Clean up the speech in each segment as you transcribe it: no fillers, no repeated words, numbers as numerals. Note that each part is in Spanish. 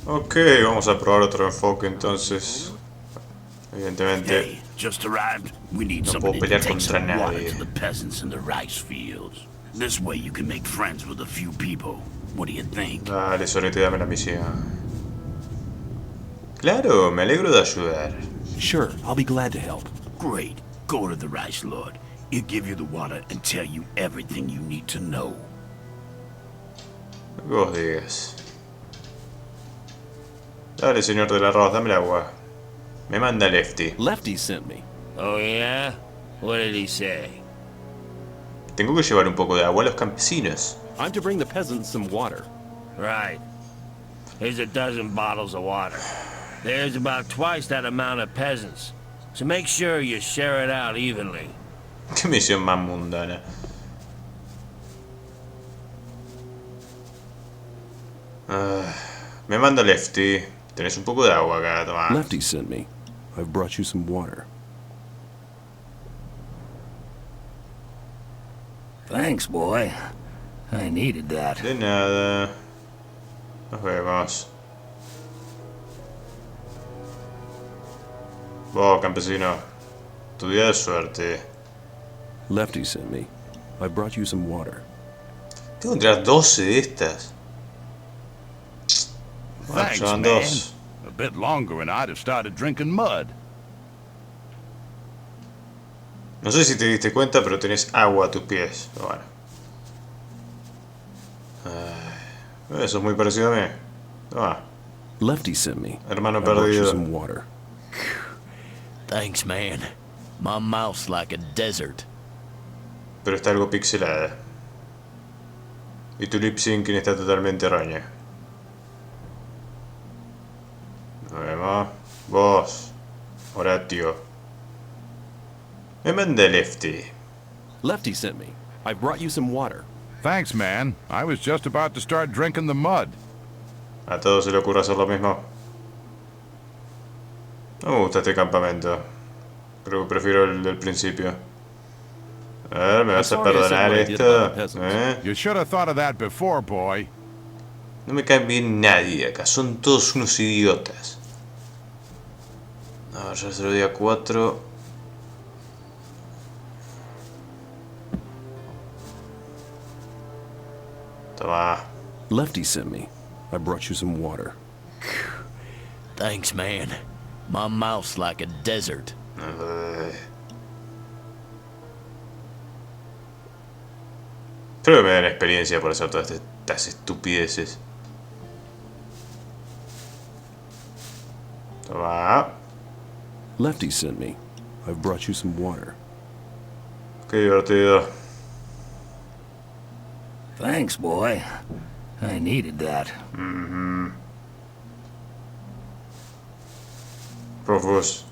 Ok, vamos a probar otro enfoque entonces. Evidentemente Hey, just arrived. We need no puedo somebody to pelear take contra some water nadie. to the peasants in the rice fields. This way you can make friends with a few people. What do you think? Dale, Sorete, dame la misión. Claro, me alegro de ayudar. Sure, I'll be glad to help. Great. Go to the rice lord. He'll give you the water and tell you everything you need to know. Lo que vos digas. Dale, señor del arroz, dame el agua. Me manda Lefty. Lefty sent me. Oh, yeah? What did he say? Tengo que llevar un poco de agua a los campesinos. I'm to bring the peasants some water. Right. Here's a dozen bottles of water. There's about twice that amount of peasants. So make sure you share it out evenly. Qué misión más mundana. Me manda Lefty. Tenés un poco de agua acá, toma. Lefty sent me. I've brought you some water. Thanks, boy. I needed that. De nada. Nos vemos. Vos, campesino. Tu día de suerte. Lefty sent me. I brought you some water. Tengo que tirar 12 de estas. Bueno, Thanks, son man. dos. A bit longer and I'd have started drinking mud. No sé si te diste cuenta, pero tenés agua a tus pies. Bueno. Eso es muy parecido a mí. Toma, Lefty sent me. hermano I brought you perdido. some water. Thanks, man. My mouth's like a desert. Pero está algo pixelada. Y tu lip syncing está totalmente erróneo. Nos vemos. Vos, Horatio. Me manda Lefty. Lefty sent me. I brought you some water. Thanks, man. I was just about to start drinking the mud. A todos se le ocurre hacer lo mismo. No me gusta este campamento. Creo que prefiero el del principio. A ver, ¿me vas a I'm sorry I said perdonar what I did about the esto? peasants. You should have thought of that before, boy. No me cae bien nadie acá, son todos unos idiotas. A ver, ya es el día 4. Toma. Lefty sent me. I brought you some water. Thanks, man. My mouth's like a desert. Creo que me dan experiencia por hacer todas estas estupideces. Toma. Lefty sent me. I've brought you some water. Qué divertido. Thanks, boy. I needed that. Rufus.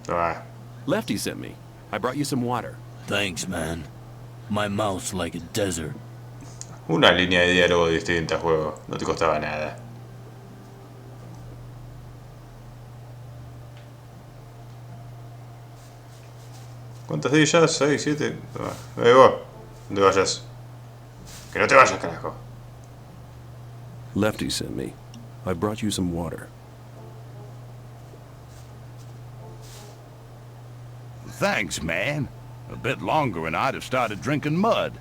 Toma. Lefty sent me. I brought you some water. Thanks, man. My mouth's like a desert. Una línea de diálogo distinta, juego. No te costaba nada. ¿Cuántas di ya? 6, 7. Ahí vos. ¿Dónde vayas? Que no te vayas, carajo. Lefty sent me. I brought you some water. Thanks, man. A bit longer and I'd have started drinking mud.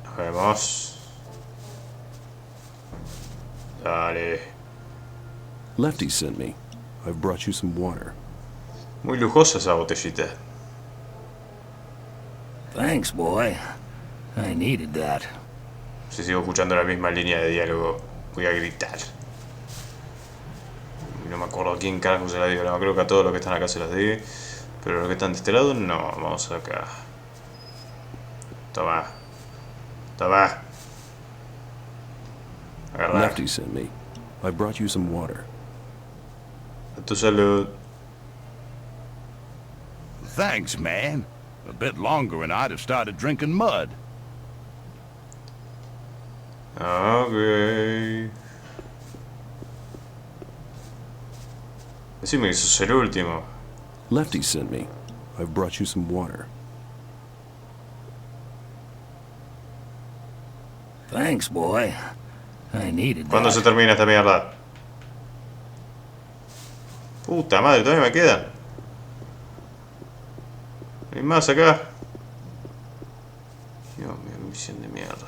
Nos vemos. Dale. Lefty sent me. I've brought you some water. Muy lujosa esa botellita. Thanks, boy. I needed that. Si sigo escuchando la misma línea de diálogo, voy a gritar. No me acuerdo a quién carajo se la digo. No, creo que a todos los que están acá se las di. Pero los que están de este lado, no. Vamos acá. Toma. Toma. Agarra. Lefty sent me. I brought you some water. A tu salud. Thanks, man. A bit longer and I'd have started drinking mud. Ok. Decime que sos el último. Lefty sent me. I've brought you some water. Thanks, boy. I needed ¿Cuándo se that. termina esta mierda? Puta madre, todavía me quedan. Hay más acá. Dios mío, misión de mierda.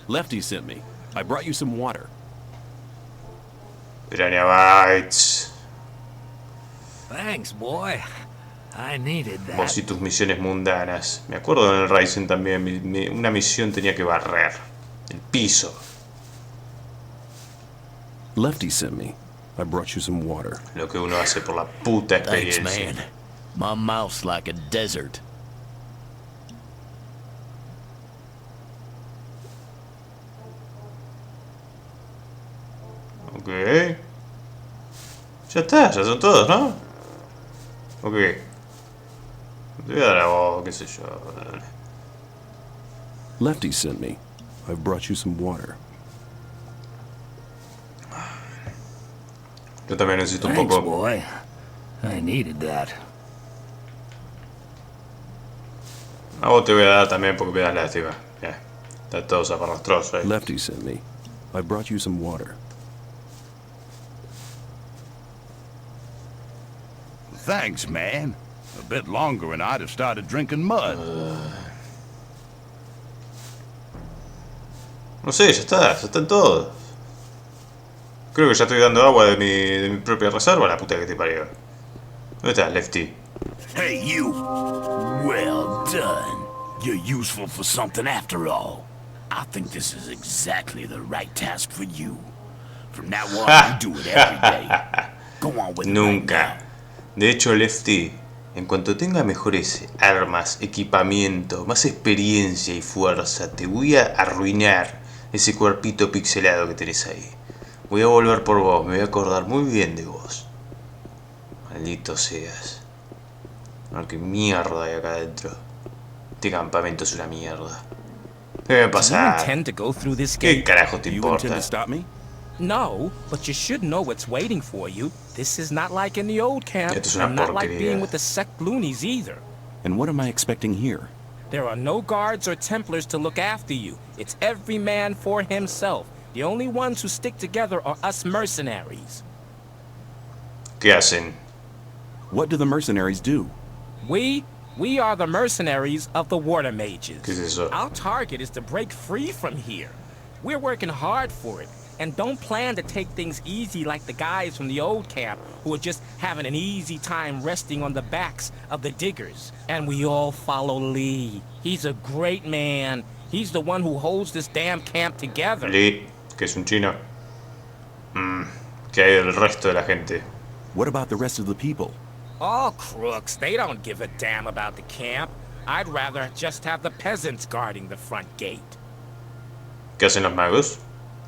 Lefty sent me. I brought you some water. Piranha Bytes. Thanks, boy. I needed that. Vos y tus misiones mundanas. Me acuerdo en el Rising también. Una misión tenía que barrer el piso. Lefty sent me. I brought you some water. Lo que uno hace por la puta Thanks, experiencia. man. My mouth's like a desert. Ok. Ya está, ya son todos, ¿no? Ok. Te voy a dar a vos, qué sé yo. Dale. Lefty sent me. I've brought you some water. Yo también necesito un Thanks, poco. boy. I needed that. A vos te voy a dar también porque me das lástima. Ya. Está todo zaparrastroso ahí. Lefty sent me. I brought you some water. Thanks, man. A bit longer and I'd have started drinking mud. No sé, ya está, ya están todos. Creo que ya estoy dando agua de mi propia reserva, la puta que te parió. ¿Dónde estás, Lefty? Hey, you. Well done. You're useful for something after all. I think this is exactly the right task for you. From now on, you do it every day. Go on with it right Nunca. now. De hecho, Lefty, en cuanto tenga mejores armas, equipamiento, más experiencia y fuerza, te voy a arruinar ese cuerpito pixelado que tenés ahí. Voy a volver por vos, me voy a acordar muy bien de vos. Maldito seas. No, qué mierda hay acá adentro. Este campamento es una mierda. ¿Qué me Do you pasa? intend to go through this ¿Qué gate? carajo te You intend importa? to stop me? No, but you should know what's waiting for you. This is not like in the old camp, Esto es una and not like porquería. being with the sect loonies either. And what am I expecting here? There are no guards or Templars to look after you. It's every man for himself. The only ones who stick together are us mercenaries. ¿Qué hacen? What do the mercenaries do? We are the mercenaries of the water mages. ¿Qué es eso? Our target is to break free from here. We're working hard for it, and don't plan to take things easy like the guys from the old camp who are just having an easy time resting on the backs of the diggers. And we all follow Lee. He's a great man. He's the one who holds this damn camp together. Lee, que es un chino. ¿Qué hay del resto de la gente? What about the rest of the people? All crooks, they don't give a damn about the camp. I'd rather just have the peasants guarding the front gate. ¿Qué hacen los magos?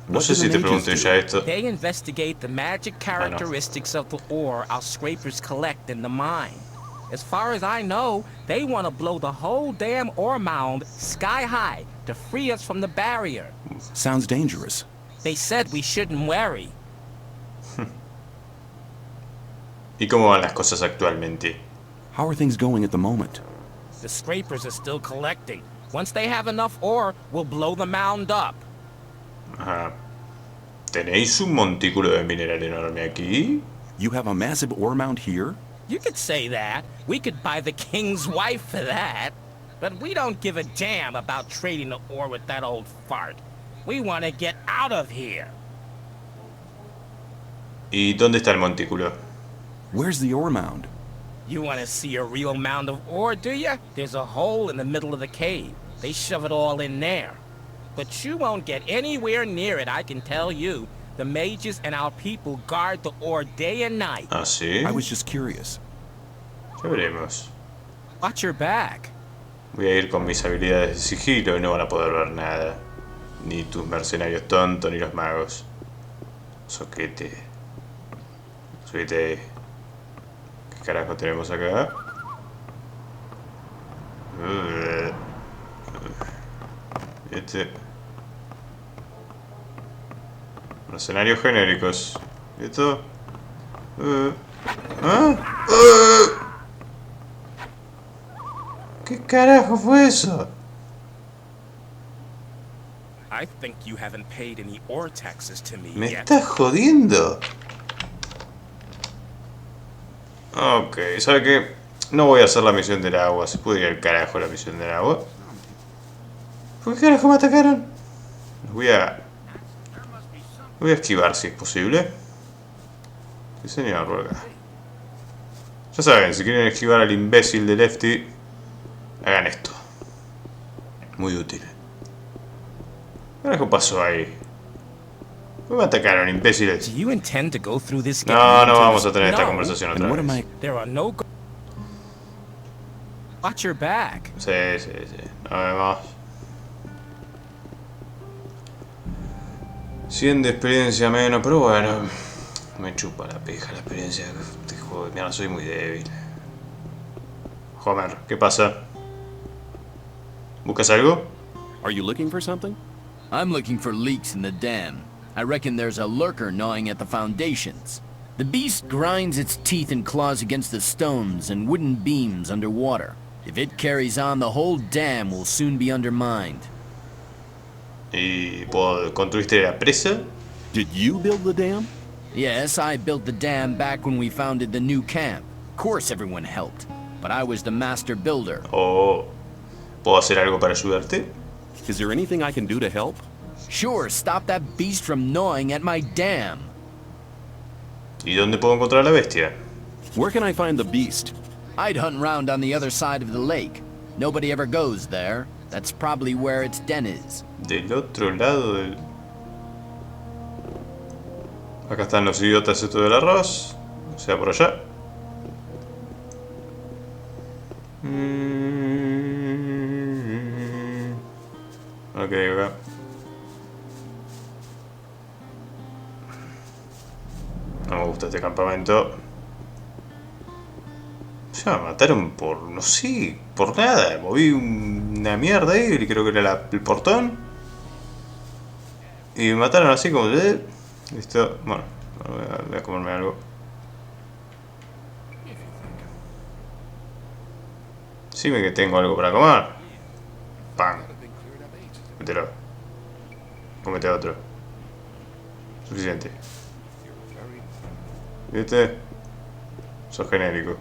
No What sé do si the te mages pregunté do? ya esto. They investigate the magic characteristics of the ore our scrapers collect in the mine. As far as I know, they want to blow the whole damn ore mound sky high to free us from the barrier. Sounds dangerous. They said we shouldn't worry. ¿Y cómo van las cosas actualmente? How are things going at the moment? The scrapers are still collecting. Once they have enough ore, we'll blow the mound up. Ajá. ¿Tenéis un montículo de mineral enorme aquí? You have a massive ore mound here? You could say that. We could buy the king's wife for that. But we don't give a damn about trading the ore with that old fart. We want to get out of here. ¿Y dónde está el montículo? Where's the ore mound? You want to see a real mound of ore, do you? There's a hole in the middle of the cave. They shove it all in there. But you won't get anywhere near it, I can tell you. The mages and our people guard the ore day and night. Ah, sí. I was just curious. Ya veremos. Watch your back. Voy a ir con mis habilidades de sigilo y no van a poder ver nada. Ni tus mercenarios tontos, ni los magos. Soquete. Subite. ¿Qué carajo tenemos acá? Mercenarios genéricos. ¿Y esto? ¿Qué carajo fue eso? I think you haven't paid any ore taxes to me ¿Me yet. estás jodiendo? Ok, ¿sabe qué? No voy a hacer la misión del agua. Se puede ir al carajo la misión del agua. ¿Por qué carajo me atacaron? Voy a esquivar si es posible. Sí, señor, por acá. Ya saben, si quieren esquivar al imbécil de Lefty, hagan esto. Muy útil. ¿Qué carajo pasó ahí? ¿Por qué me atacaron, imbéciles? Do you intend to go through this? No vamos a tener esta conversación otra vez. There are no. Watch your back. Sí. Nos vemos. 100 de experiencia menos, pero bueno. Me chupa la pija la experiencia de este juego. Mira, soy muy débil. Homer, ¿qué pasa? ¿Buscas algo? Are you looking for something? I'm looking for leaks in the dam. I reckon there's a lurker gnawing at the foundations. The beast grinds its teeth and claws against the stones and wooden beams underwater. If it carries on, the whole dam will soon be undermined. ¿Y construiste la presa? Did you build the dam? Yes, I built the dam back when we founded the new camp. Of course everyone helped, but I was the master builder. ¿O puedo hacer algo para ayudarte? Is there anything I can do to help? Sure, stop that beast from gnawing at my dam. ¿Y dónde puedo encontrar la bestia? Where can I find the beast? I'd hunt round on the other side of the lake. Nobody ever goes there. That's probably where its den is. Del otro lado del... Acá están los idiotas estos del arroz. O sea, por allá. Ok, acá. No me gusta este campamento. Ya me mataron por... no sé, por nada. Moví una mierda ahí, creo que era el portón. Y me mataron así como... Listo, bueno, voy a comerme algo. Sí, que tengo algo para comer. Pan. Mételo. Cómete otro. Suficiente. ¿Viste? Sos genérico.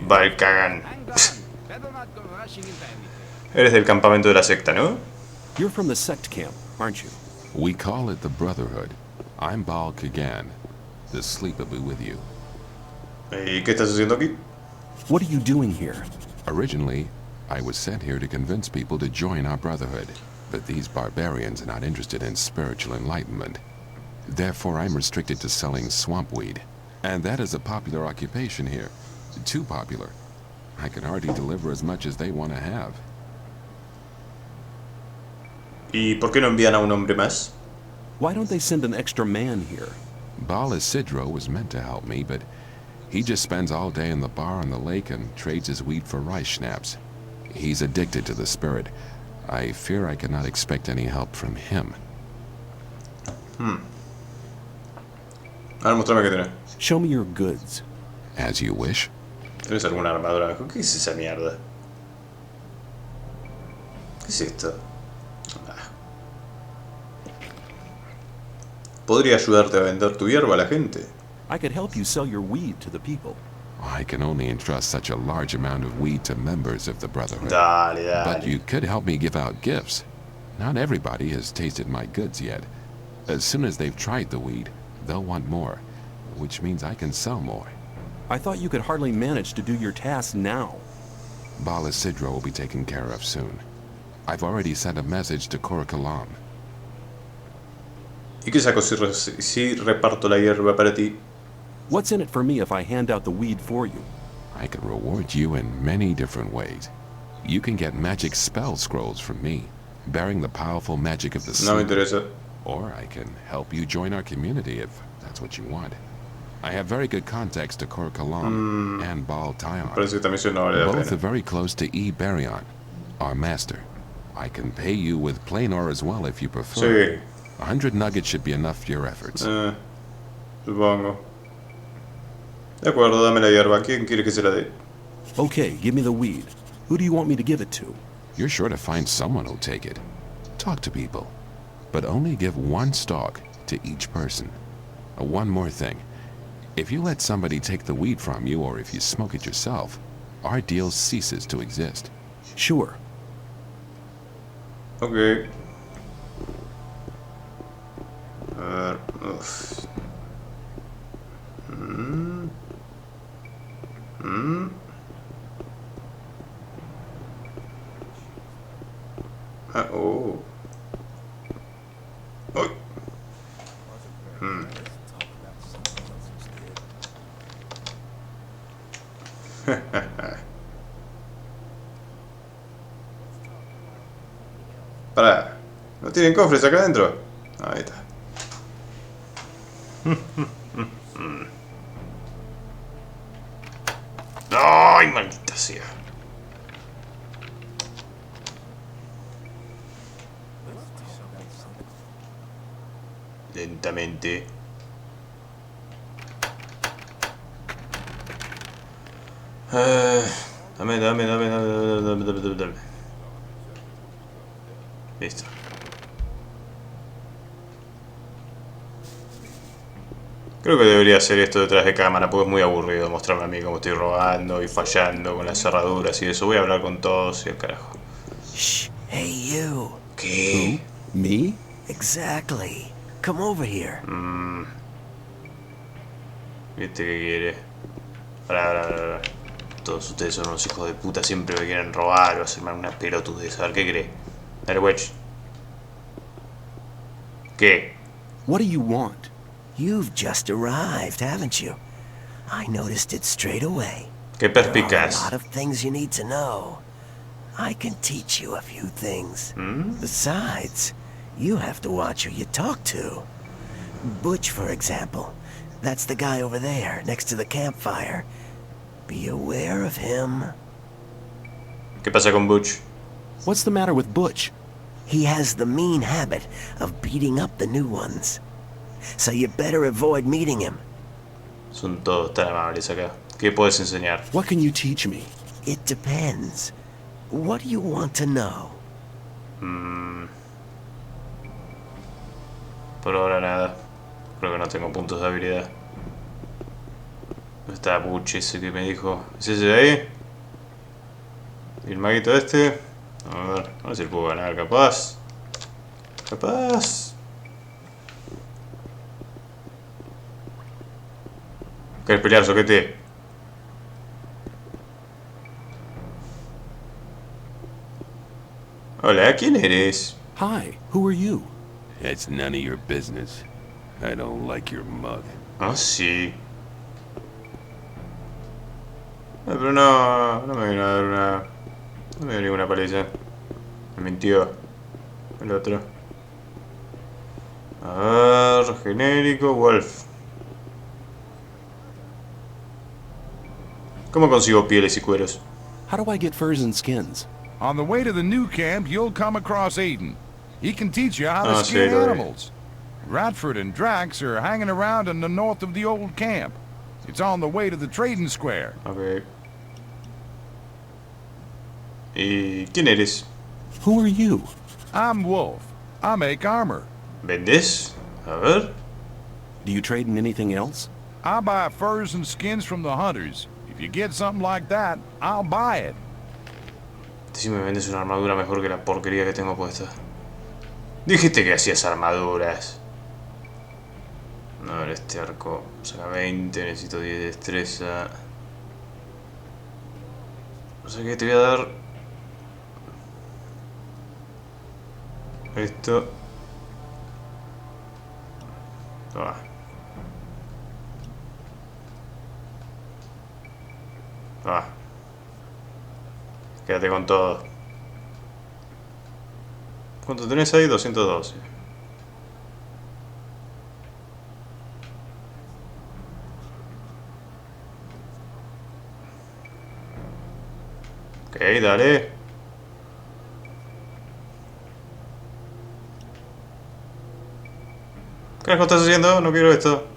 Balcagan. Eres del campamento de la secta, ¿no? You're from the sect camp, aren't you? We call it the Brotherhood. I'm Baal Kagan. The sleep will be with you. ¿Y qué estás haciendo aquí? What are you doing here? Originally, I was sent here to convince people to join our Brotherhood, but these barbarians are not interested in spiritual enlightenment. Therefore, I'm restricted to selling swamp weed. And that is a popular occupation here. Too popular. I can hardly deliver as much as they want to have. ¿Y por qué no envían a un hombre más? Why don't they send an extra man here? Baal Isidro was meant to help me, but he just spends all day in the bar on the lake and trades his weed for rice schnapps. He's addicted to the spirit. I fear I cannot expect any help from him. Ahora mostrame qué tenés. Show me your goods. As you wish. ¿Tenés alguna armadura mejor? ¿Qué es esa mierda? ¿Qué es esto? ¿Podría ayudarte a vender tu hierba a la gente? I could help you sell your weed to the people. I can only entrust such a large amount of weed to members of the Brotherhood. Dale. But you could help me give out gifts. Not everybody has tasted my goods yet. As soon as they've tried the weed, they'll want more, which means I can sell more. I thought you could hardly manage to do your tasks now. Baal Isidro will be taken care of soon. I've already sent a message to Korakalam. ¿Y qué saco si reparto la hierba para ti? What's in it for me if I hand out the weed for you? I can reward you in many different ways. You can get magic spell scrolls from me, bearing the powerful magic of the No me sleep. interesa. Or I can help you join our community if that's what you want. I have very good contacts to Korakalam and Baal Tyon. Parece que esta misión no vale la Both are pena. very close to Barion, our master. I can pay you with plain ore as well if you prefer. Sí, 100 nuggets should be enough for your efforts. supongo. De acuerdo, dame la hierba. ¿Quién quiere que se la dé? Okay, give me the weed. Who do you want me to give it to? You're sure to find someone who'll take it. Talk to people. but only give one stalk to each person. One more thing. If you let somebody take the weed from you, or if you smoke it yourself, our deal ceases to exist. Sure. Ok. A ver. Uf. Ah, oh. Uy. Pará. ¿No tienen cofres acá adentro? Ahí está. ¡Ay, maldita sea! Lentamente. Dame. Listo. Creo que debería hacer esto detrás de cámara porque es muy aburrido mostrarme a mí cómo estoy robando y fallando con las cerraduras y eso. Voy a hablar con todos y el carajo. Shh. Hey, you. ¿Qué? Me? Exactly. Come over here. ¿Viste qué quiere? Pará. Todos ustedes son unos hijos de puta, siempre me quieren robar o hacerme una pelotudez. A ver, ¿qué cree? Dale, wedge. ¿Qué? What do you want? You've just arrived, haven't you? I noticed it straight away. Qué There are a perspicaz. lot of things you need to know. I can teach you a few things. Besides, you have to watch who you talk to. Butch, for example. That's the guy over there, next to the campfire. Be aware of him. ¿Qué pasa con Butch? What's the matter with Butch? He has the mean habit of beating up the new ones. So you better avoid meeting him. Son todos tan amables acá. ¿Qué puedes enseñar? What can you teach me? It depends. What do you want to know? Por ahora nada. Creo que no tengo puntos de habilidad. ¿Dónde está Butch ese que me dijo? ¿Es ese de ahí? ¿Y el maguito este? A ver si puedo ganar, capaz. ¿Querés pelear, soquete? Hola, ¿quién eres? Hi, who are you? It's none of your business. I don't like your mug. Ah, sí. Pero no me vino a dar una... No me dio ninguna paliza. Me mintió. El otro. A ver, genérico, Wolf. ¿Cómo consigo pieles y cueros? How do I get furs and skins? On the way to the new camp, you'll come across Aiden. He can teach you how to skin sí, lo vi. animals. Radford and Drax are hanging around in the north of the old camp. It's on the way to the trading square. Ok. ¿Y quién eres? Who are you? I'm Wolf. I make armor. ¿Vendes? A ver. Do you trade in anything else? I buy furs and skins from the hunters. If you get something like that, I'll buy it. Si me vendes una armadura mejor que la porquería que tengo puesta. Dijiste que hacías armaduras. A ver, este arco saca 20, necesito 10 de destreza. No sé qué te voy a dar. Esto. Toma. Toma. Quédate con todo. ¿Cuánto tenés ahí? 212. Ok, dale. ¿Qué carajo estás haciendo? No quiero esto.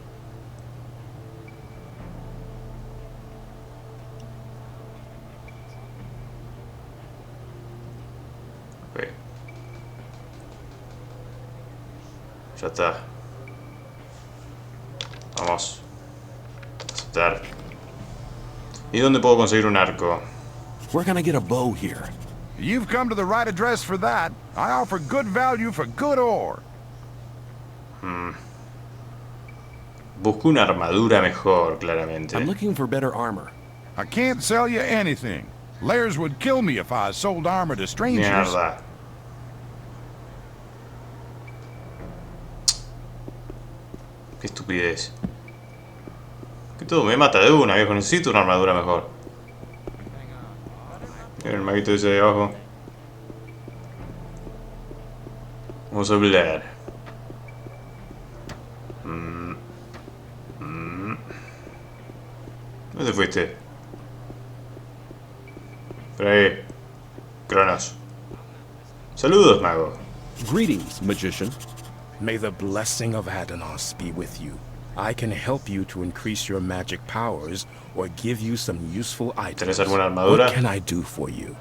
Ok. Ya está. Vamos. Aceptar. ¿Y dónde puedo conseguir un arco? Where can I get a bow here? You've come to the right address for that. I offer good value for good ore. Busco una armadura mejor, claramente. I'm looking for better armor. I can't sell you anything. Lairs would kill me if I sold armor to strangers. Mierda. Qué estupidez. Que todo me mata de una, viejo. Necesito una armadura mejor. Mira el maguito ese de abajo. Vamos a hablar. ¿Dónde fuiste? Por ahí. Cronos. Saludos, mago. Greetings, magician. May the blessing of Adanos be with you. I can help you to increase your magic powers or give you some useful items. ¿Tenés alguna armadura? What can I do for you?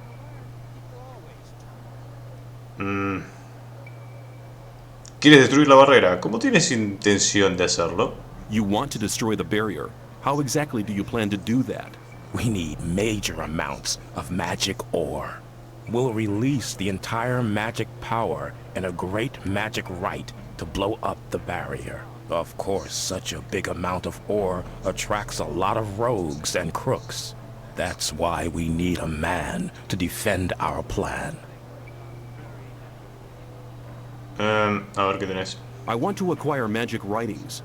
¿Quieres destruir la barrera? ¿Cómo tienes intención de hacerlo? You want to destroy the barrier. How exactly do you plan to do that? We need major amounts of magic ore. We'll release the entire magic power in a great magic rite to blow up the barrier. Of course, such a big amount of ore attracts a lot of rogues and crooks. That's why we need a man to defend our plan. A ver qué tenés. I want to acquire magic writings.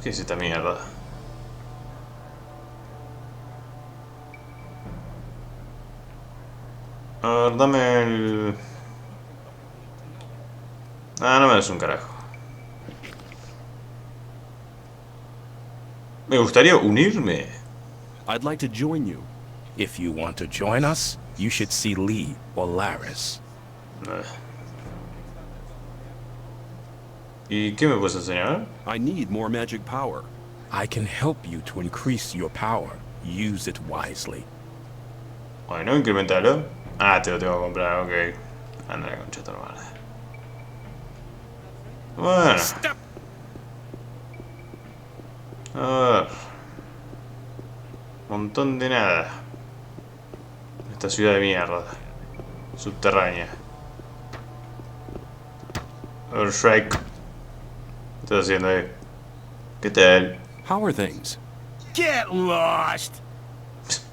¿Qué es esta mierda? A ver, dame el... Ah, no me des un carajo. Me gustaría unirme. I'd like to join you. If you want to join us, you should see Lee or Laris. ¿Y qué me puedes enseñar? I need more magic power. I can help you to increase your power. Use it wisely. Bueno, incrementalo. Ah, te lo tengo que comprar, ok. Anda la concha de tu hermana. Bueno. A ver. Montón de nada. Esta ciudad de mierda. Subterránea. A ver, Shrek. ¿Qué estás haciendo ahí? ¿Qué tal? How are things? Get lost!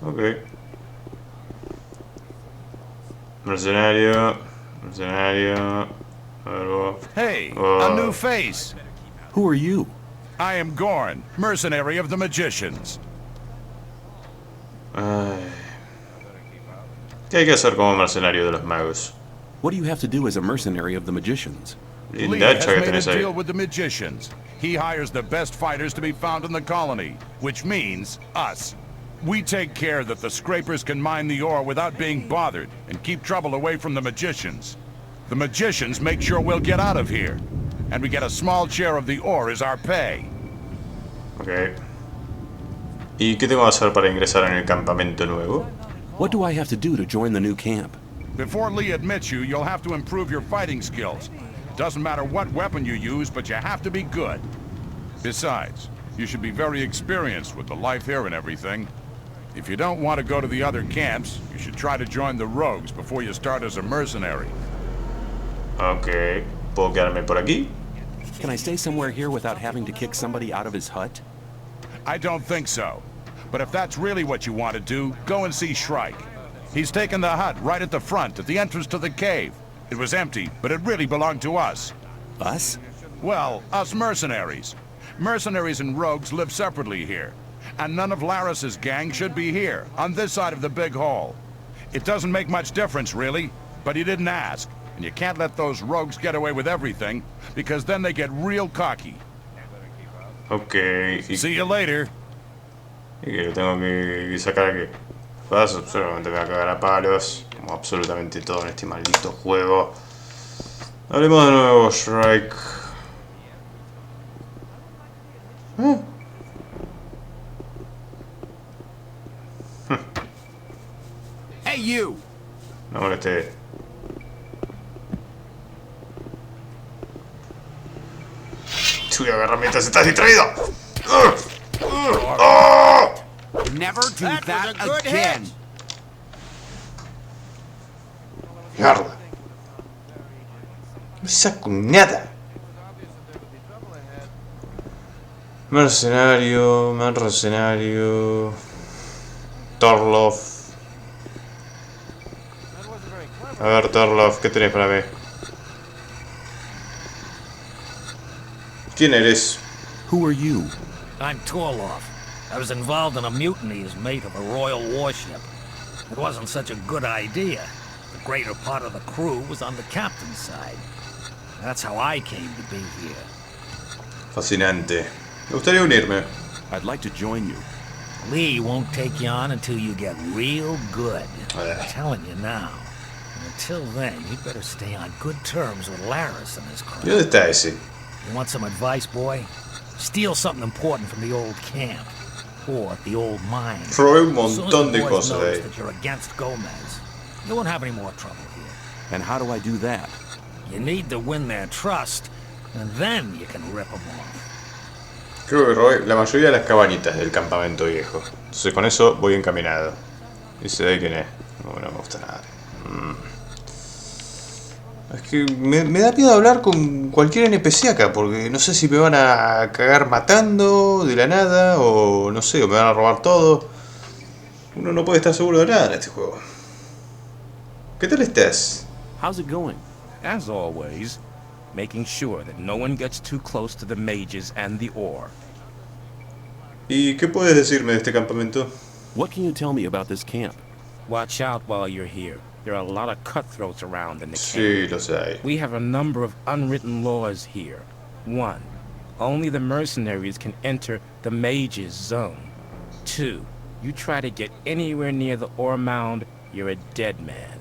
Ok. Mercenario. Mercenario. A ver vos. Hey, Oh. a new face. Who are you? I am Gorn, mercenary of the magicians. Ay. ¿Qué hay que hacer como mercenario de los magos? What do you have to do as a mercenary of the magicians? Lee Linda has hacha que made a tenés ahí. deal with the magicians. He hires the best fighters to be found in the colony, which means us. We take care that the scrapers can mine the ore without being bothered and keep trouble away from the magicians. The magicians make sure we'll get out of here, and we get a small share of the ore as our pay. Ok. ¿Y qué tengo que hacer para ingresar en el campamento nuevo? What do I have to do to join the new camp? Before Lee admits you, you'll have to improve your fighting skills. Doesn't matter what weapon you use, but you have to be good. Besides, you should be very experienced with the life here and everything. If you don't want to go to the other camps, you should try to join the rogues before you start as a mercenary. Ok. ¿Puedo quedarme por aquí? Can I stay somewhere here without having to kick somebody out of his hut? I don't think so. But if that's really what you want to do, go and see Shrike. He's taken the hut right at the front, at the entrance to the cave. It was empty, but it really belonged to us. Us? Well, us mercenaries. Mercenaries and rogues live separately here. And none of Laris's gang should be here, on this side of the big hall. It doesn't make much difference, really, but he didn't ask. And you can't let those rogues get away with everything, because then they get real cocky. Ok. ¿Y See you later. que lo tengo que sacar aquí? Paso, seguramente me va a cagar a palos. Como absolutamente todo en este maldito juego. Hablemos de nuevo, Shrike. Hey, you! No moleste. lluvia de herramientas. ¿Estás distraído? Never do that again. Mierda. No saco nada. Mercenario. Torlov. A ver, Torlov, ¿qué tenés para mí? ¿Quién eres? Who are you? I'm Torlov. I was involved in a mutiny as mate of a royal warship. It wasn't such a good idea. The greater part of the crew was on the captain's side. That's how I came to be here. Fascinante. Me gustaría unirme. I'd like to join you. Lee won't take you on until you get real good. I'm telling you now. And until then, you better stay on good terms with Laris and his ¿Y crew. dónde está ese? You want some advice, boy? Steal something important from the old camp. Or the old mine. Robé un As soon as montón the de boys cosas de notice ahí. that you're against Gomez, you won't have any more trouble here. And how do I do that? You need to win their trust, and then you can rip them off. Creo que robé la mayoría de las cabañitas del campamento viejo. Entonces con eso voy encaminado. ¿Y se ve quién es? No, no me gusta nada. Es que me da miedo hablar con cualquier NPC acá, porque no sé si me van a cagar matando de la nada, o no sé, o me van a robar todo. Uno no puede estar seguro de nada en este juego. ¿Qué tal estás? How's it going? As always, making sure that no one gets too close to the mages and the ore. ¿Y qué puedes decirme de este campamento? What can you tell me about this camp? Watch out while you're here. There are a lot of cutthroats around in the camp. Sí, lo sé. We have a number of unwritten laws here. 1. Only the mercenaries can enter the mage's zone. 2. You try to get anywhere near the ore mound, you're a dead man.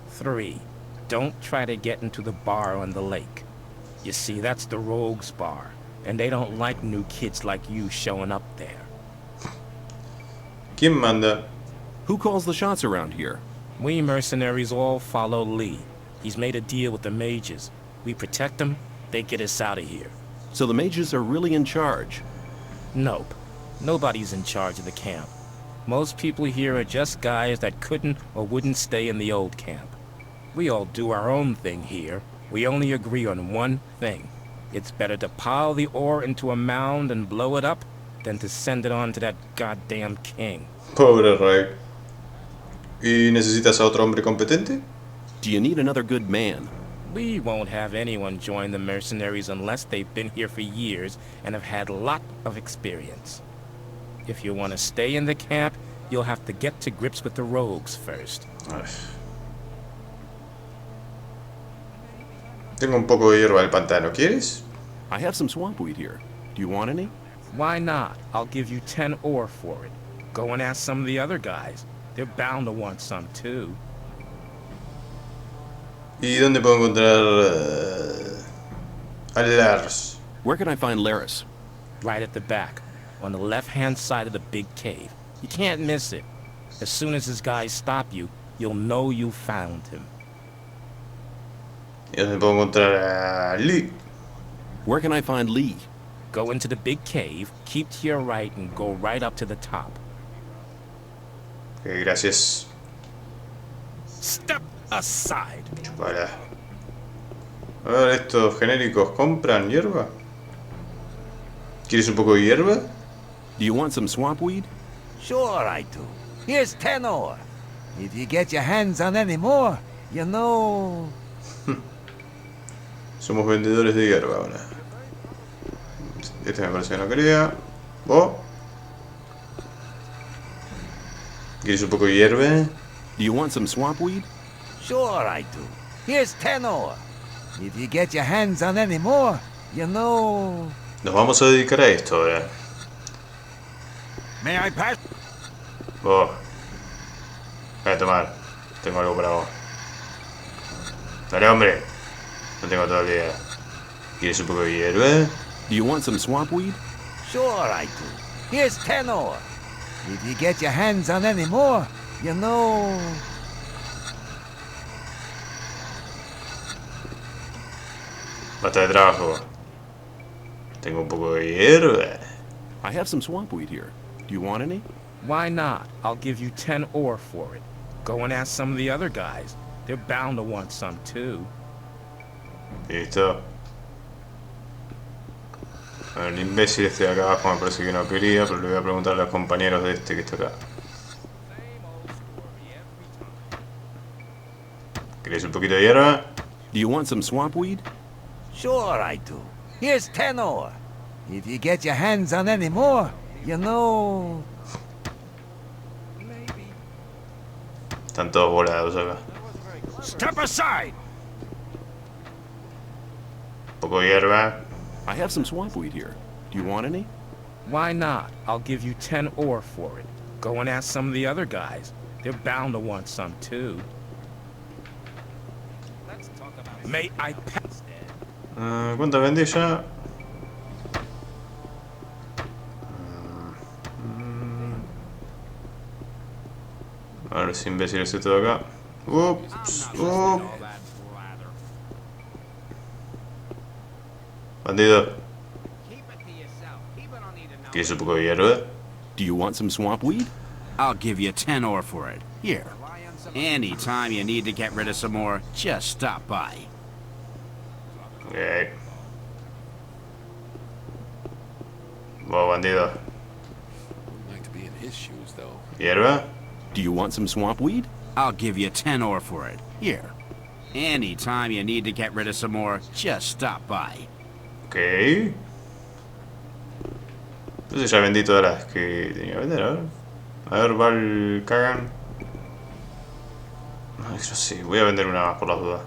3. Don't try to get into the bar on the lake. You see, that's the rogues bar, and they don't like new kids like you showing up there. ¿Quién manda? Who calls the shots around here? We mercenaries all follow Lee. He's made a deal with the mages. We protect him, they get us out of here. So the mages are really in charge. Nope. Nobody's in charge of the camp. Most people here are just guys that couldn't or wouldn't stay in the old camp. We all do our own thing here. We only agree on one thing. It's better to pile the ore into a mound and blow it up than to send it on to that goddamn king. Pobre rey. ¿Y necesitas a otro hombre competente? Do you need another good man? We won't have anyone join the mercenaries unless they've been here for years and have had a lot of experience. If you want to stay in the camp, you'll have to get to grips with the rogues first. Ay. Tengo un poco de hierba del pantano, ¿quieres? I have some swampweed here. Do you want any? Why not? I'll give you 10 ore for it. Go and ask some of the other guys. They're bound to want some too. ¿Y dónde puedo encontrar a Lars? Where can I find Laris? Right at the back, on the left-hand side of the big cave. You can't miss it. As soon as his guys stop you, you'll know you found him. ¿Y dónde puedo encontrar a Lee? Where can I find Lee? Go into the big cave, keep to your right, and go right up to the top. Ok, gracias. Step aside. Para. A ver, estos genéricos compran hierba. ¿Quieres un poco de hierba? Do you want some swampweed? Sure I do. Here's 10 ore. If you get your hands on any more, you know... Somos vendedores de hierba ahora. Este me parece que no quería. ¿Vos? ¿Quieres un poco de hierba? Do you want some swampweed? Sure I do. Here's 10 ore. If you get your hands on any more, you know... Nos vamos a dedicar a esto ahora. May I pass? Vos. Voy a tomar. Tengo algo para vos. Dale, hombre. No tengo todo el día. ¿Quieres un poco de hierba? Do you want some swampweed? Sure I do. Here's 10 ore. If you get your hands on any more, you know... Basta de trabajo. Tengo un poco de hierba. I have some swamp weed here. Do you want any? Why not? I'll give you 10 ore for it. Go and ask some of the other guys. They're bound to want some too. Listo. Bueno, el imbécil este de acá abajo me parece que no quería, pero le voy a preguntar a los compañeros de este que está acá. ¿Querés un poquito de hierba? Do you want some swamp weed? Sure I do. Here's 10 ore. If you get your hands on any more, you know... Están todos volados acá. Step aside! Un poco de hierba. I have some swamp weed here. Do you want any? Why not? I'll give you 10 ore for it. Go and ask some of the other guys. They're bound to want some too. May I pass? ¿Cuántas vendí ya? A ver si imbécil es esto de acá. Ups, Bandido. ¿Quieres un poco de hierba? Do you want some swamp weed? I'll give you 10 ore for it. Here. Anytime you need to get rid of some more, just stop by. Ok. Vos, bandido. I'd like to be in his shoes, though. ¿Hierba? Do you want some swamp weed? I'll give you 10 ore for it. Here. Anytime you need to get rid of some more, just stop by. Ok. Entonces ya vendí todas las que tenía que vender, a ver. A ver, Val cagan. No, yo sí, voy a vender una más por las dudas.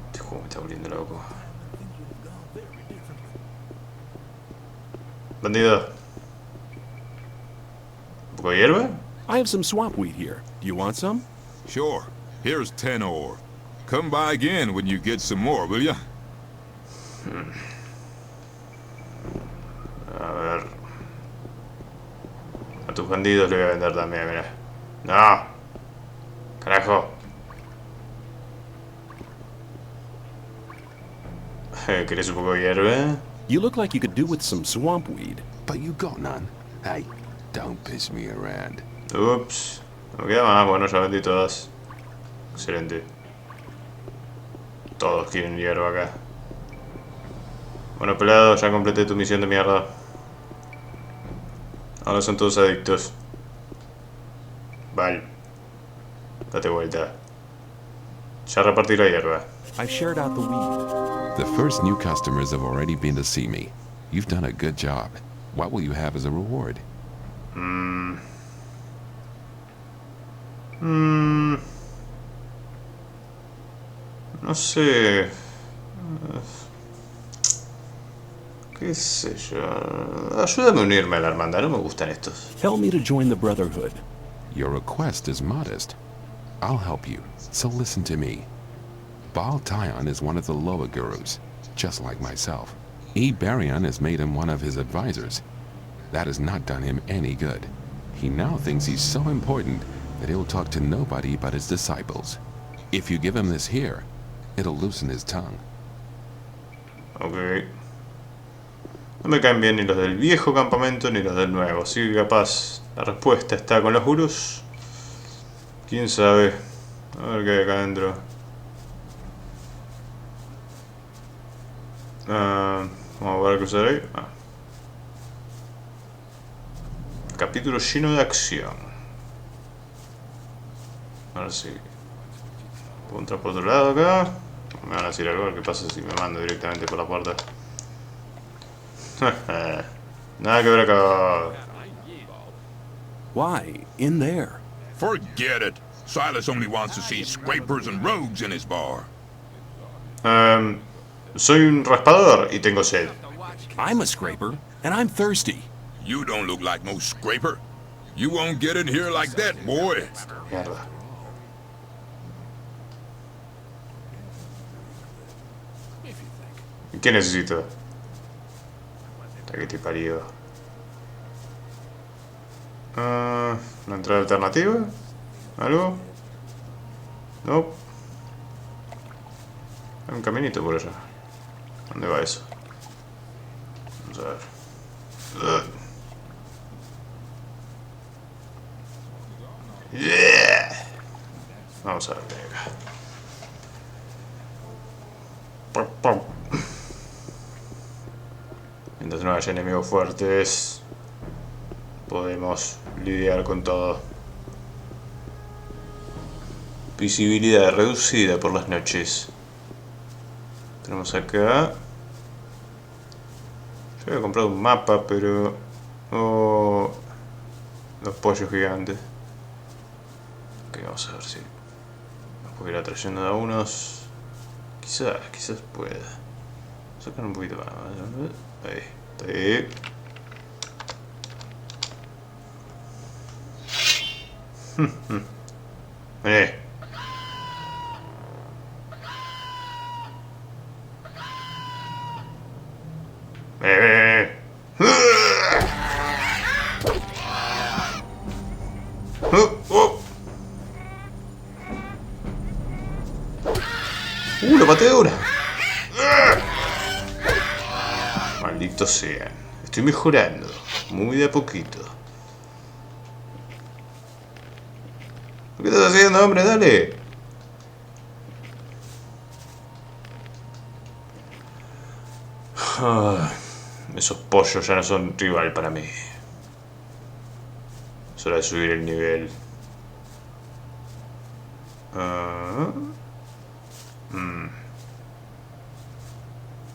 Este juego me está volviendo loco. Bandido. ¿Un poco de hierba? I have some swamp weed here. Do you want some? Sure. Here's 10 ore. Come by again when you get some more, will ya? A ver. A tus bandidos le voy a vender también, mira. No. Carajo. ¿Querés un poco de hierba? You look like you could do with some swamp weed. But you got none. Hey, don't piss me around. Ups. No queda más. Bueno, ya vendí todas. Excelente. Todos quieren hierba acá. Bueno, pelado, ya completé tu misión de mierda. Ahora son todos adictos. Vale. Date vuelta. Ya repartí la hierba. I've shared out the weed. The first new customers have already been to see me. You've done a good job. What will you have as a reward? No sé. ¿Qué sé yo? Ayúdame a unirme a la hermandad, no me gustan estos. Tell me to join the Brotherhood. Your request is modest. I'll help you, so listen to me. Baal Tyon is one of the lower gurus, just like myself. Iberion has made him one of his advisors. That has not done him any good. He now thinks he's so important that he'll talk to nobody but his disciples. If you give him this here, it'll loosen his tongue. Ok. No me caen bien ni los del viejo campamento ni los del nuevo. Así que capaz la respuesta está con los gurús. ¿Quién sabe? A ver qué hay acá adentro. Vamos a ver qué usar ahí. Capítulo lleno de acción. Ahora sí. Puedo entrar por otro lado acá. Me van a decir algo. ¿Qué pasa si me mando directamente por la puerta? Nada que ver acá. Why? In there. Forget it. Silas only wants to see scrapers and rogues in his bar. Soy un raspador y tengo sed. I'm a scraper, and I'm thirsty. You don't look like no scraper. You won't get in here like that, boy. Mierda. ¿Qué necesito? Hasta que te parió. ¿Una entrada alternativa? ¿Algo? No. Hay un caminito por allá. ¿Dónde va eso? a ver. Yeah. Vamos a ver qué hay acá. Pum, pum. Mientras no haya enemigos fuertes, podemos lidiar con todo. Visibilidad reducida por las noches. Tenemos acá. Yo había comprado un mapa, pero... Oh, los pollos gigantes. Ok, vamos a ver si nos puedo ir atrayendo a unos. Quizás pueda. Sacar un poquito más. Ahí, está ahí. Lo maté de una. Maldito sea. Estoy mejorando. Muy de a poquito. ¿Qué estás haciendo, hombre? Dale. Esos pollos ya no son rival para mí. Es hora de subir el nivel.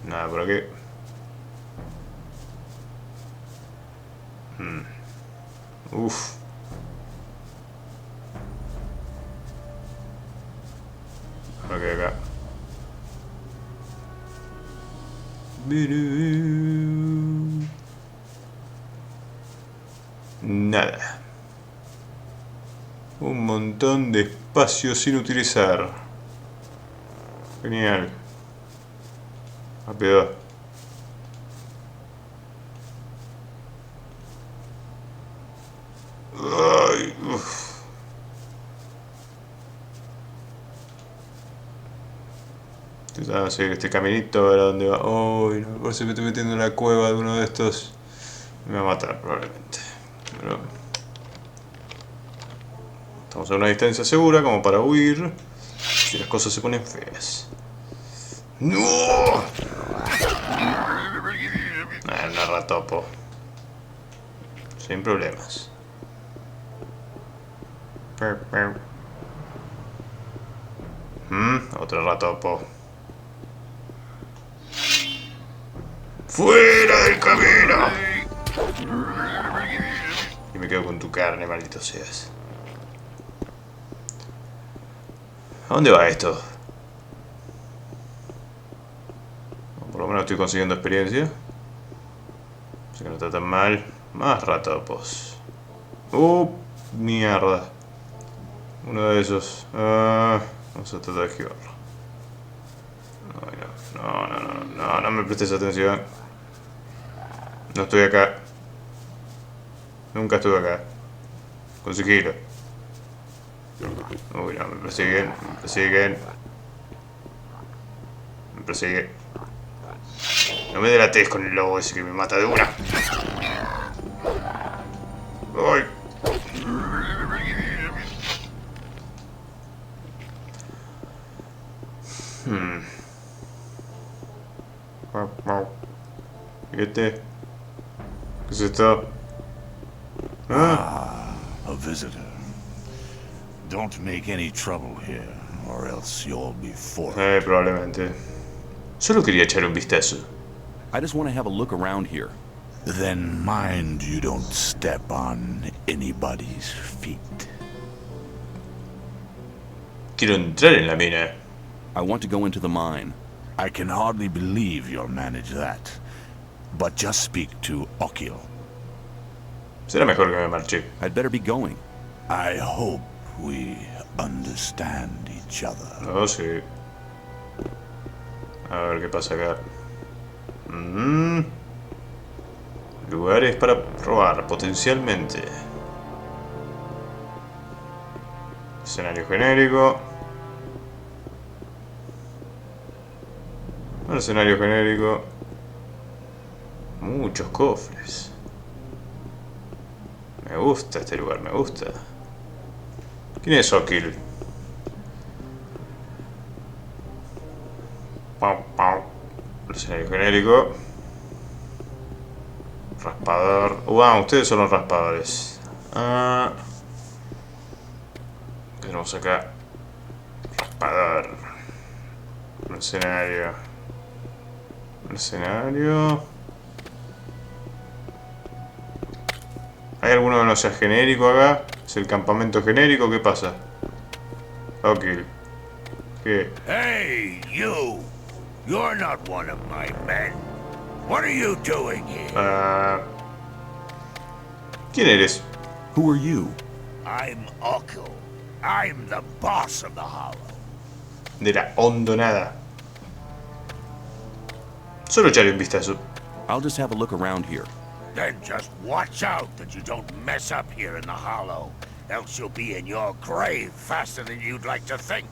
Nada por aquí. Uff. Ok, acá. Nada. Un montón de espacio sin utilizar. Genial. Rápido. Ay, uf. Intentando seguir este caminito, a ver a dónde va. Ay, no, por si me estoy metiendo en la cueva de uno de estos. Me va a matar probablemente. Pero estamos a una distancia segura como para huir si las cosas se ponen feas. ¡No! Una ratopo. Sin problemas. Otro ratopo. ¡Fuera del camino! Y me quedo con tu carne, maldito seas. ¿A dónde va esto? Por lo menos estoy consiguiendo experiencia. Así que no está tan mal. Más ratopos. Mierda. Uno de esos. Vamos a tratar de esquivarlo. No me prestes atención. No estoy acá. Nunca estuve acá. Con sigilo. Uy, no, me persiguen. Me persigue. No me delates con el lobo ese que me mata de una. ¡Ay! ¿Y este? ¿Qué es esto? A visitor. Don't make any trouble here, or else you'll be forced. Probablemente. Solo quería echar un vistazo. I just want to have a look around here. Then mind you don't step on anybody's feet. Quiero entrar en la mina. I want to go into the mine. I can hardly believe you'll manage that. But just speak to Okil. Será mejor que me marche. I'd better be going. I hope we understand each other. Oh, sí. A ver qué pasa acá. Lugares para robar, potencialmente. Escenario genérico. Un escenario genérico. Muchos cofres. Me gusta este lugar, me gusta. ¿Quién es Okil? Pau, pau. Escenario genérico. Raspador. Ustedes son los raspadores. ¿Qué tenemos acá? Raspador. Mercenario. Mercenario. ¿Hay alguno que no sea genérico acá? ¿Es el campamento genérico? ¿Qué pasa? Ok. ¿Qué? Hey, you! You're not one of my men. What are you doing here? ¿Quién eres? Who are you? I'm Okil. I'm the boss of the Hollow. De la hondonada. Solo echaré un vistazo. I'll just have a look around here. Then just watch out that you don't mess up here in the Hollow. Else you'll be in your grave faster than you'd like to think.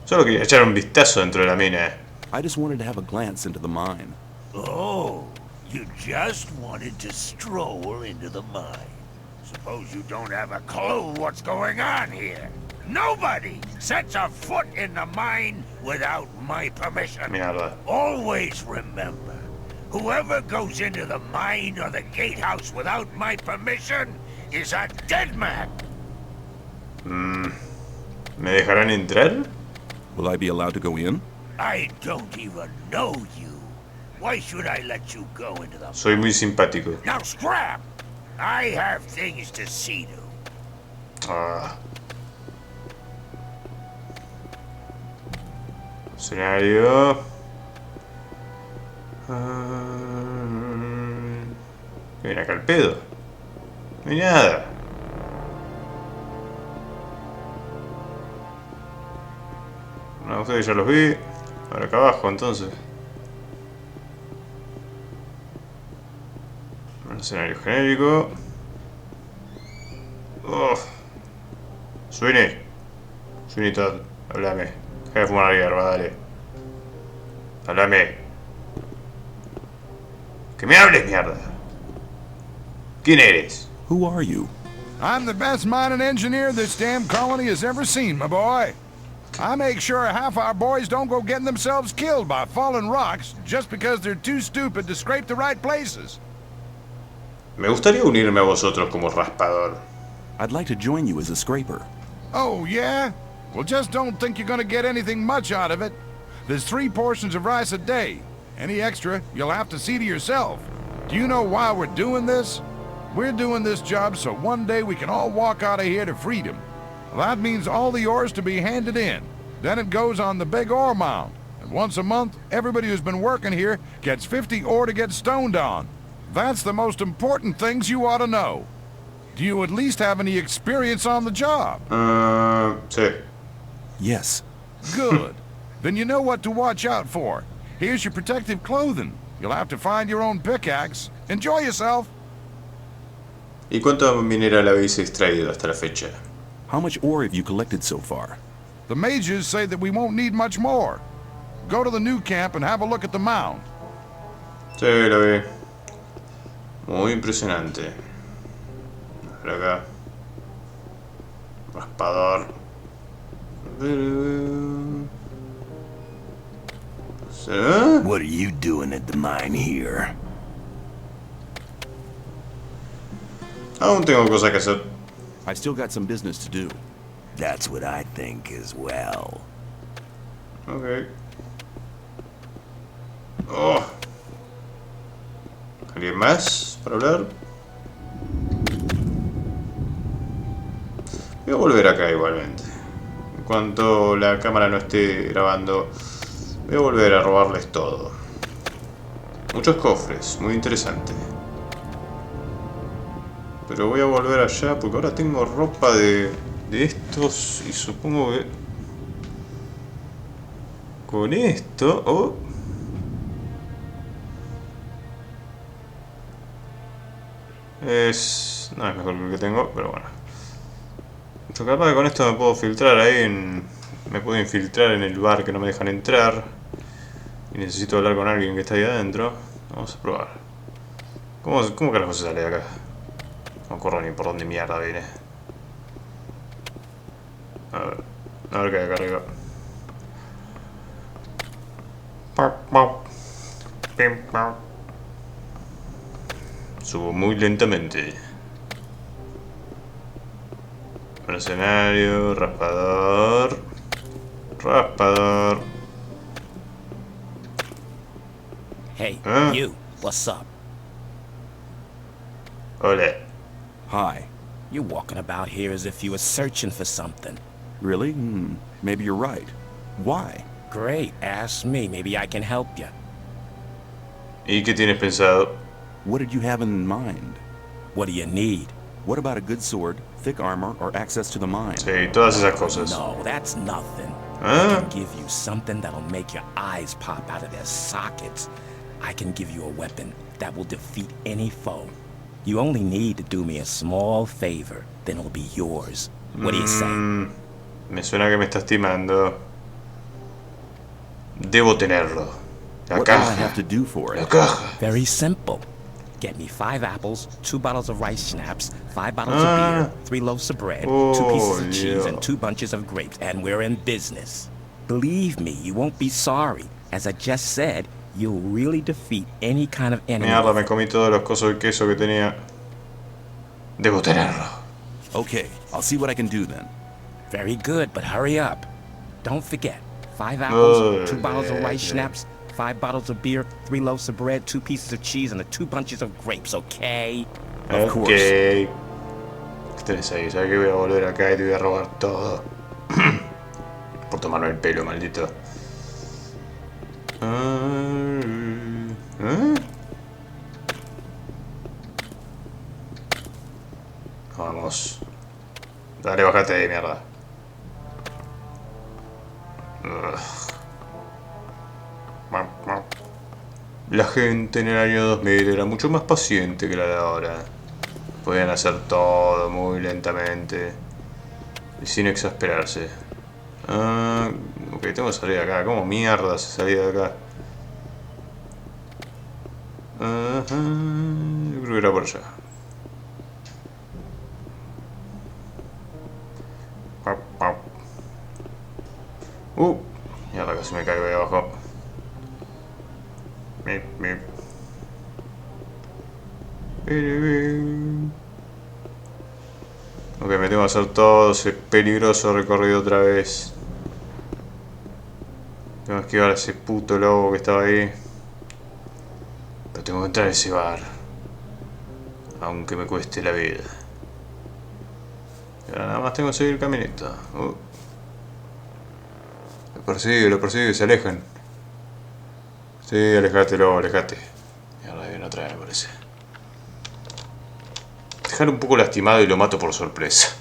Solo quería echar un vistazo dentro de la mina. I just wanted to have a glance into the mine. Oh, you just wanted to stroll into the mine. Suppose you don't have a clue what's going on here. Nobody sets a foot in the mine without my permission. Mierda. Always remember, whoever goes into the mine or the gatehouse without my permission is a dead man. ¿Me dejarán entrar? Will I be allowed to go in? I don't even know you. Why should I let you go into the mine? Soy muy simpático. Now scrap! I have things to see to. Escenario. ¿Qué viene acá el pedo? No hay nada. No, ustedes ya los vi. Ahora acá abajo entonces. Un escenario genérico. Sweeney. Sweeney Todd, háblame. Deja de fumar hierba, dale. Háblame. Que me hables, mierda. ¿Quién eres? Who are you? I'm the best mining engineer this damn colony has ever seen, my boy. I make sure half our boys don't go getting themselves killed by falling rocks just because they're too stupid to scrape the right places. Me gustaría unirme a vosotros como raspador. I'd like to join you as a scraper. Oh, yeah? Well, just don't think you're gonna get anything much out of it. There's 3 portions of rice a day. Any extra, you'll have to see to yourself. Do you know why we're doing this? We're doing this job so one day we can all walk out of here to freedom. Well, that means all the ore's to be handed in. Then it goes on the big ore mound. And once a month, everybody who's been working here gets 50 ore to get stoned on. That's the most important things you ought to know. Do you at least have any experience on the job? Sí. Yes. Good. Then you know what to watch out for. Here's your protective clothing. You'll have to find your own pickaxe. Enjoy yourself. ¿Y cuánto mineral habéis extraído hasta la fecha? How much ore have you collected so far? The mages say that we won't need much more. Go to the new camp and have a look at the mound. Sí, lo vi. Muy impresionante. A ver acá. Raspador. ¿Sí? What are you doing at the mine here? Aún tengo cosas que hacer. I've still got some business to do. That's what I think as well. Ok. Oh. ¿Alguien más para hablar? Voy a volver acá igualmente. En cuanto la cámara no esté grabando, voy a volver a robarles todo. Muchos cofres, muy interesante. Pero voy a volver allá porque ahora tengo ropa de estos y supongo que con esto... Oh. No es mejor que el que tengo, pero bueno. Yo capaz que con esto me puedo filtrar ahí me puedo infiltrar en el bar que no me dejan entrar. Y necesito hablar con alguien que está ahí adentro. Vamos a probar. ¿Cómo carajo se sale de acá? No corro ni por dónde mierda viene. A ver qué hay acá arriba. Subo muy lentamente. Mercenario, raspador. Raspador. Hey, you, what's up? Hola. Hi. You're walking about here as if you were searching for something. Really? Maybe you're right. Why? Great, ask me. Maybe I can help you. ¿Y qué tienes pensado? What did you have in mind? What do you need? What about a good sword, thick armor, or access to the mine? Sí, todas esas cosas. No, that's nothing. I can give you something that'll make your eyes pop out of their sockets. I can give you a weapon that will defeat any foe. You only need to do me a small favor, then it'll be yours. What do you say? Me suena que me estás timando. Debo tenerlo. La What do I caja. have to do for La it? caja. Very simple. Get me 5 apples, 2 bottles of rice schnapps, 5 bottles of beer, 3 loaves of bread, 2 pieces of cheese, and 2 bunches of grapes, and we're in business. Believe me, you won't be sorry. As I just said, you'll really defeat any kind of enemy. Mierda, me comí todos los cosos de queso que tenía. Debo tenerlo. Okay, I'll see what I can do then. Very good, but hurry up. Don't forget, 5 apples, 2 bottles of rice schnapps, 5 bottles of beer, 3 loaves of bread, 2 pieces of cheese, and 2 bunches of grapes, okay? Of course. ¿Qué tenés ahí? ¿Sabes que voy a volver acá y te voy a robar todo? Por tomarme el pelo, maldito. Vamos. Dale, bájate de mierda. La gente en el año 2000 era mucho más paciente que la de ahora. Podían hacer todo muy lentamente y sin exasperarse. Ok, tengo que salir de acá. ¿Cómo mierda se salía de acá? Yo creo que era por allá. Mierda, casi me caigo ahí abajo. Ok, me tengo que hacer todo ese peligroso recorrido otra vez. Tengo que esquivar a ese puto lobo que estaba ahí. Pero tengo que entrar a ese bar. Aunque me cueste la vida. Y ahora nada más tengo que seguir el caminito. Lo persigue, se alejan. Sí, alejate, lobo, alejate. Y ahora viene otra vez, me parece. Dejar un poco lastimado y lo mato por sorpresa.